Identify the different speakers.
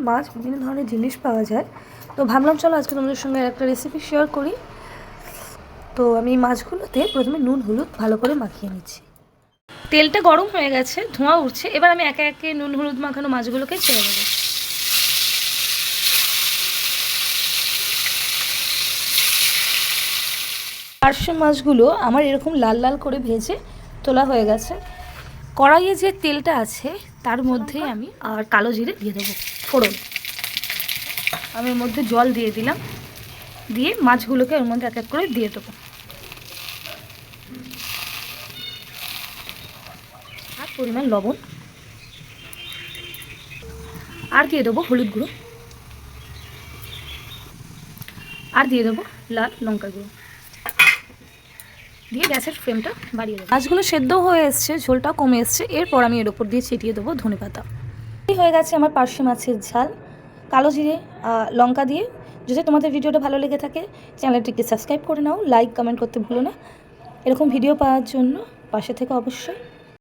Speaker 1: মাছ, বিভিন্ন ধরনের জিনিস পাওয়া যায়। তো ভাবলাম চলো আজকে তোমাদের সঙ্গে একটা রেসিপি শেয়ার করি। তো আমি মাছগুলোতে প্রথমে নুন হলুদ ভালো করে মাখিয়ে নিচ্ছি। তেলটা গরম হয়ে গেছে, ধোঁয়া উঠছে। এবার আমি একে একে নুন হলুদ মাখানো মাছগুলোকে ছেড়ে দেবো। পার্শে মাছগুলো আমার এরকম লাল লাল করে ভেজে তোলা হয়ে গেছে। কড়াইয়ে যে তেলটা আছে তার মধ্যেই আমি আর কালো জিরে দিয়ে দেবো ফোড়ন। আমি এর মধ্যে জল দিয়ে দিলাম, দিয়ে মাছগুলোকে ওর মধ্যে এক এক করে দিয়ে দেবো। আর পরিমাণ লবণ, আর দিয়ে দেবো হলুদ গুঁড়ো, আর দিয়ে দেবো লাল লঙ্কার গুঁড়ো, দিয়ে গ্যাসের ফ্লেমটা বাড়িয়ে দেবো। মাছগুলো সেদ্ধ হয়ে এসছে, ঝোলটাও কমে এসছে। এরপর আমি এর ওপর দিয়ে ছিটিয়ে দেবো ধনেপাতা। এই হয়ে গেছে আমার পার্শে মাছের ঝাল কালো জিরে লঙ্কা দিয়ে। যদি তোমাদের ভিডিওটা ভালো লেগে থাকে চ্যানেলটিকে সাবস্ক্রাইব করে নাও, লাইক কমেন্ট করতে ভুলো না। এরকম ভিডিও পাওয়ার জন্য পাশে থেকে অবশ্যই।